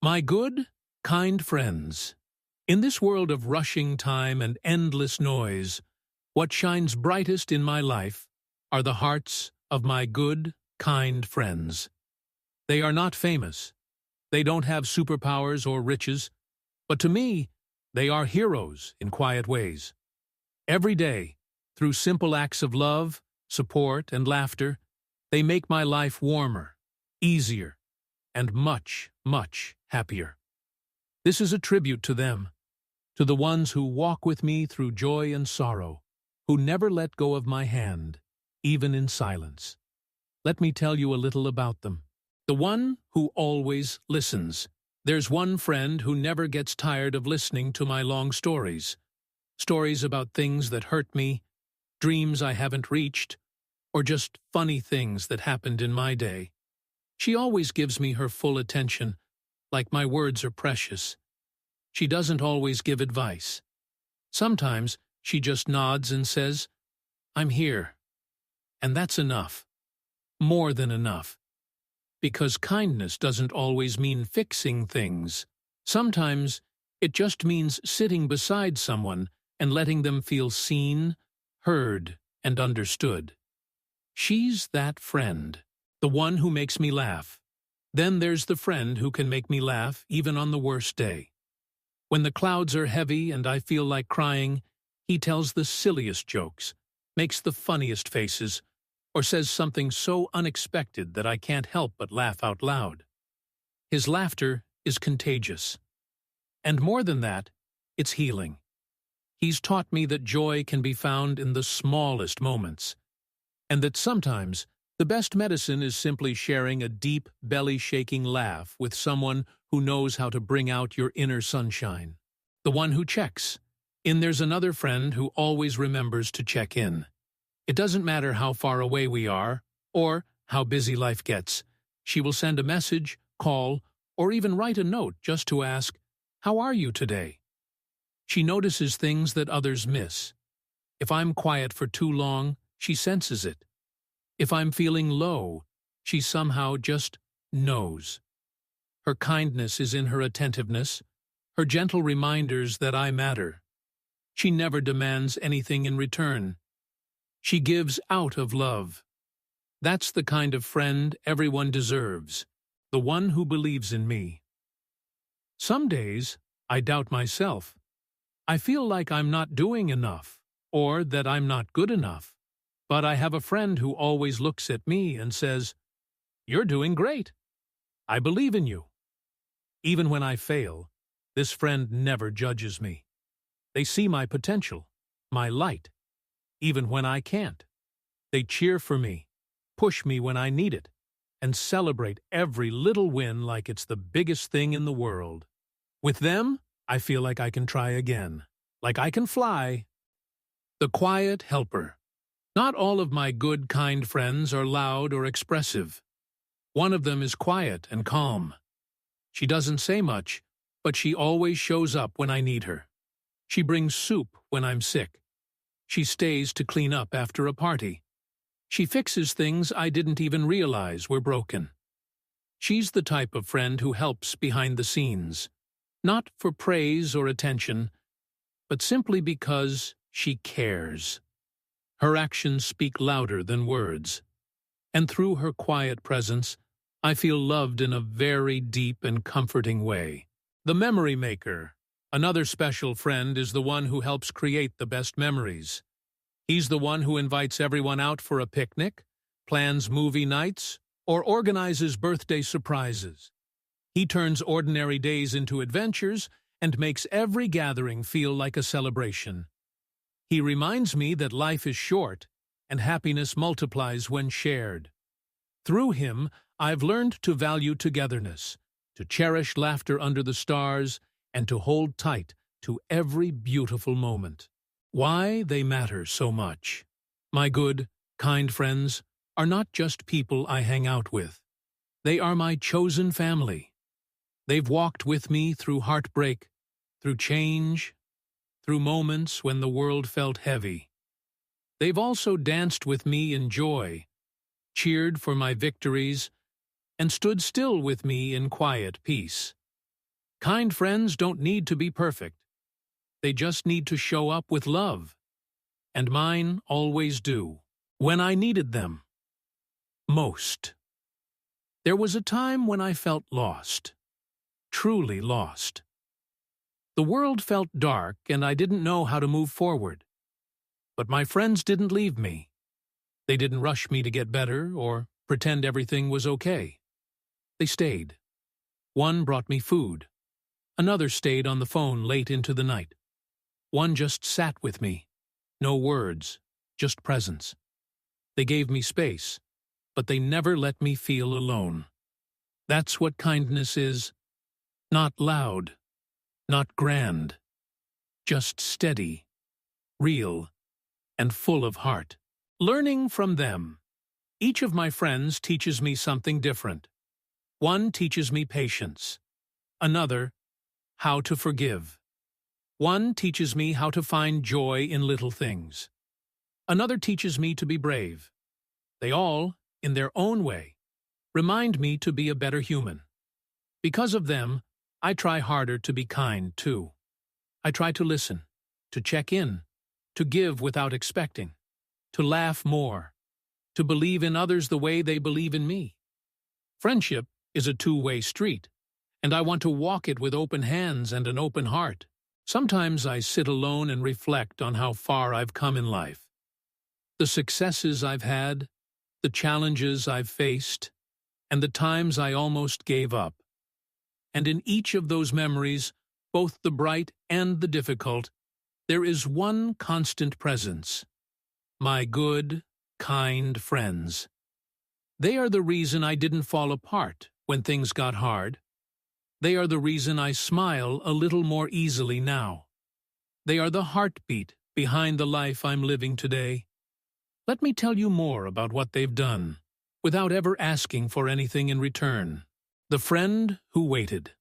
My good, kind friends, in this world of rushing time and endless noise, what shines brightest in my life are the hearts of my good, kind friends. They are not famous. They don't have superpowers or riches, but to me, they are heroes in quiet ways. Every day, through simple acts of love, support, and laughter, they make my life warmer, easier, and much, much happier. This is a tribute to them, to the ones who walk with me through joy and sorrow, who never let go of my hand, even in silence. Let me tell you a little about them. The one who always listens. There's one friend who never gets tired of listening to my long stories. Stories about things that hurt me, dreams I haven't reached, or just funny things that happened in my day. She always gives me her full attention, like my words are precious. She doesn't always give advice. Sometimes she just nods and says, "I'm here." And that's enough. More than enough. Because kindness doesn't always mean fixing things. Sometimes it just means sitting beside someone and letting them feel seen, heard, and understood. She's that friend, the one who makes me laugh. Then there's the friend who can make me laugh even on the worst day. When the clouds are heavy and I feel like crying, he tells the silliest jokes, makes the funniest faces, or says something so unexpected that I can't help but laugh out loud. His laughter is contagious. And more than that, it's healing. He's taught me that joy can be found in the smallest moments, and that sometimes the best medicine is simply sharing a deep, belly-shaking laugh with someone who knows how to bring out your inner sunshine. The one who checks. And there's another friend who always remembers to check in. It doesn't matter how far away we are, or how busy life gets. She will send a message, call, or even write a note just to ask, "How are you today?" She notices things that others miss. If I'm quiet for too long, she senses it. If I'm feeling low, she somehow just knows. Her kindness is in her attentiveness, her gentle reminders that I matter. She never demands anything in return. She gives out of love. That's the kind of friend everyone deserves, the one who believes in me. Some days, I doubt myself. I feel like I'm not doing enough, or that I'm not good enough. But I have a friend who always looks at me and says, "You're doing great. I believe in you." Even when I fail, this friend never judges me. They see my potential, my light. Even when I can't, they cheer for me, push me when I need it, and celebrate every little win like it's the biggest thing in the world. With them, I feel like I can try again, like I can fly. The quiet helper. Not all of my good, kind friends are loud or expressive. One of them is quiet and calm. She doesn't say much, but she always shows up when I need her. She brings soup when I'm sick. She stays to clean up after a party. She fixes things I didn't even realize were broken. She's the type of friend who helps behind the scenes, not for praise or attention, but simply because she cares. Her actions speak louder than words, and through her quiet presence, I feel loved in a very deep and comforting way. The memory maker. Another special friend is the one who helps create the best memories. He's the one who invites everyone out for a picnic, plans movie nights, or organizes birthday surprises. He turns ordinary days into adventures and makes every gathering feel like a celebration. He reminds me that life is short and happiness multiplies when shared. Through him, I've learned to value togetherness, to cherish laughter under the stars, and to hold tight to every beautiful moment. Why they matter so much. My good, kind friends are not just people I hang out with. They are my chosen family. They've walked with me through heartbreak, through change, through moments when the world felt heavy. They've also danced with me in joy, cheered for my victories, and stood still with me in quiet peace. Kind friends don't need to be perfect. They just need to show up with love. And mine always do. When I needed them. Most. There was a time when I felt lost. Truly lost. The world felt dark and I didn't know how to move forward. But my friends didn't leave me. They didn't rush me to get better or pretend everything was okay. They stayed. One brought me food. Another stayed on the phone late into the night. One just sat with me. No words, just presence. They gave me space, but they never let me feel alone. That's what kindness is. Not loud, not grand, just steady, real, and full of heart. Learning from them. Each of my friends teaches me something different. One teaches me patience. Another, how to forgive. One teaches me how to find joy in little things. Another teaches me to be brave. They all, in their own way, remind me to be a better human. Because of them, I try harder to be kind, too. I try to listen, to check in, to give without expecting, to laugh more, to believe in others the way they believe in me. Friendship is a two-way street, and I want to walk it with open hands and an open heart. Sometimes I sit alone and reflect on how far I've come in life. The successes I've had, the challenges I've faced, and the times I almost gave up. And in each of those memories, both the bright and the difficult, there is one constant presence. My good, kind friends. They are the reason I didn't fall apart when things got hard. They are the reason I smile a little more easily now. They are the heartbeat behind the life I'm living today. Let me tell you more about what they've done, without ever asking for anything in return. The friend who waited.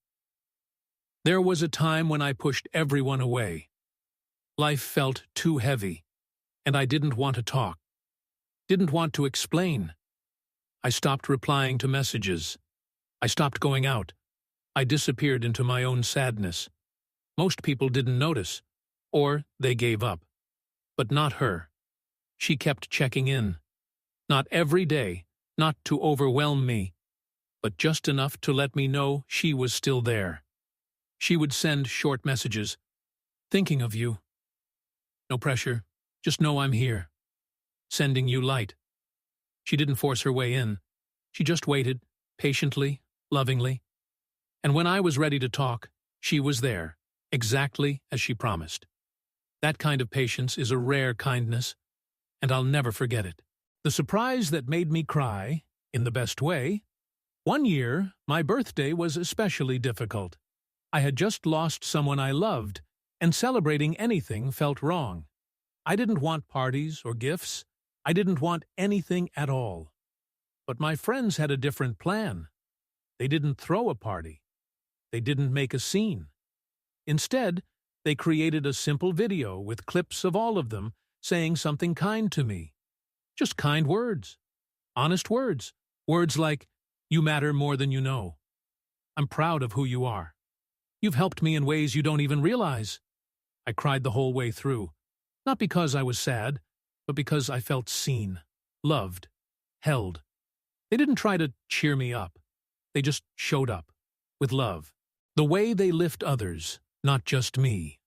There was a time when I pushed everyone away. Life felt too heavy, and I didn't want to talk. Didn't want to explain. I stopped replying to messages. I stopped going out. I disappeared into my own sadness. Most people didn't notice, or they gave up. But not her. She kept checking in. Not every day, not to overwhelm me, but just enough to let me know she was still there. She would send short messages. Thinking of you. No pressure, just know I'm here. Sending you light. She didn't force her way in. She just waited, patiently, lovingly. And when I was ready to talk, she was there, exactly as she promised. That kind of patience is a rare kindness, and I'll never forget it. The surprise that made me cry, in the best way. One year, my birthday was especially difficult. I had just lost someone I loved, and celebrating anything felt wrong. I didn't want parties or gifts. I didn't want anything at all. But my friends had a different plan. They didn't throw a party. They didn't make a scene. Instead, they created a simple video with clips of all of them saying something kind to me. Just kind words. Honest words. Words like, "You matter more than you know. I'm proud of who you are. You've helped me in ways you don't even realize." I cried the whole way through. Not because I was sad, but because I felt seen, loved, held. They didn't try to cheer me up. They just showed up, with love. The way they lift others, not just me.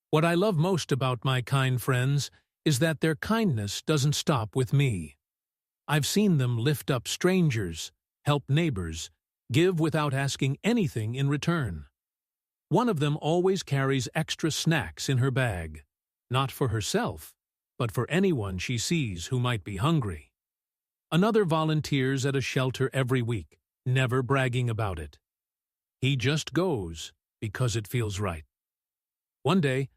What I love most about my kind friends is that their kindness doesn't stop with me. I've seen them lift up strangers, help neighbors, give without asking anything in return. One of them always carries extra snacks in her bag, not for herself, but for anyone she sees who might be hungry. Another volunteers at a shelter every week, never bragging about it. He just goes because it feels right. One day,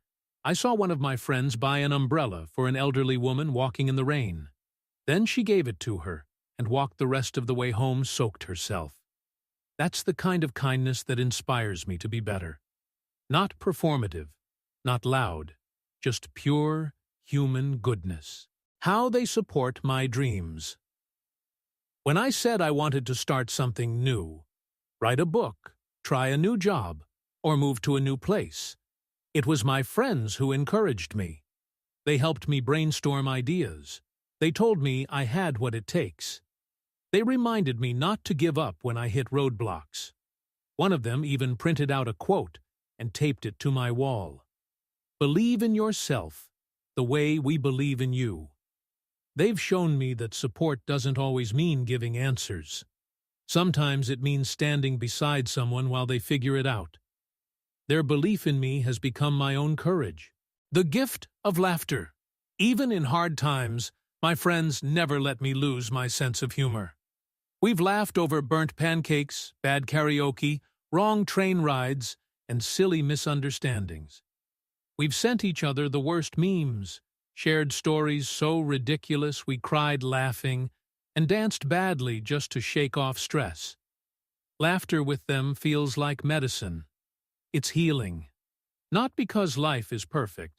I saw one of my friends buy an umbrella for an elderly woman walking in the rain. Then she gave it to her and walked the rest of the way home soaked herself. That's the kind of kindness that inspires me to be better. Not performative, not loud, just pure human goodness. How they support my dreams. When I said I wanted to start something new, write a book, try a new job, or move to a new place. It was my friends who encouraged me. They helped me brainstorm ideas. They told me I had what it takes. They reminded me not to give up when I hit roadblocks. One of them even printed out a quote and taped it to my wall. Believe in yourself the way we believe in you. They've shown me that support doesn't always mean giving answers. Sometimes it means standing beside someone while they figure it out. Their belief in me has become my own courage. The gift of laughter. Even in hard times, my friends never let me lose my sense of humor. We've laughed over burnt pancakes, bad karaoke, wrong train rides, and silly misunderstandings. We've sent each other the worst memes, shared stories so ridiculous we cried laughing, and danced badly just to shake off stress. Laughter with them feels like medicine. It's healing. Not because life is perfect,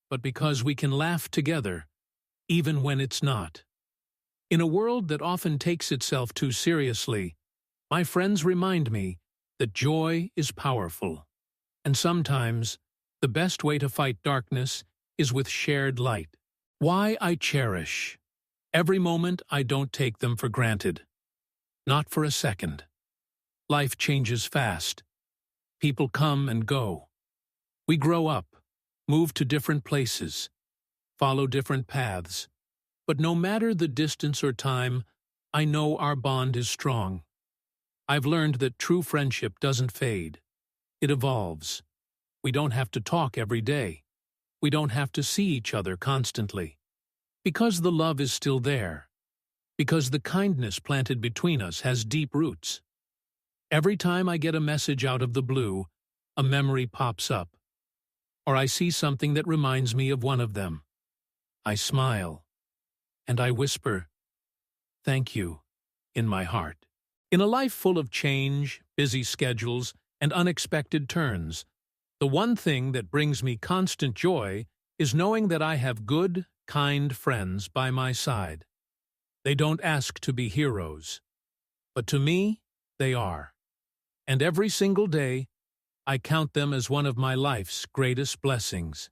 but because we can laugh together, even when it's not. In a world that often takes itself too seriously, my friends remind me that joy is powerful. And sometimes, the best way to fight darkness is with shared light. Why I cherish. Every moment I don't take them for granted. Not for a second. Life changes fast. People come and go. We grow up, move to different places, follow different paths. But no matter the distance or time, I know our bond is strong. I've learned that true friendship doesn't fade. It evolves. We don't have to talk every day. We don't have to see each other constantly. Because the love is still there. Because the kindness planted between us has deep roots. Every time I get a message out of the blue, a memory pops up. Or I see something that reminds me of one of them. I smile. And I whisper, "Thank you," in my heart. In a life full of change, busy schedules, and unexpected turns, the one thing that brings me constant joy is knowing that I have good, kind friends by my side. They don't ask to be heroes, but to me, they are. And every single day, I count them as one of my life's greatest blessings.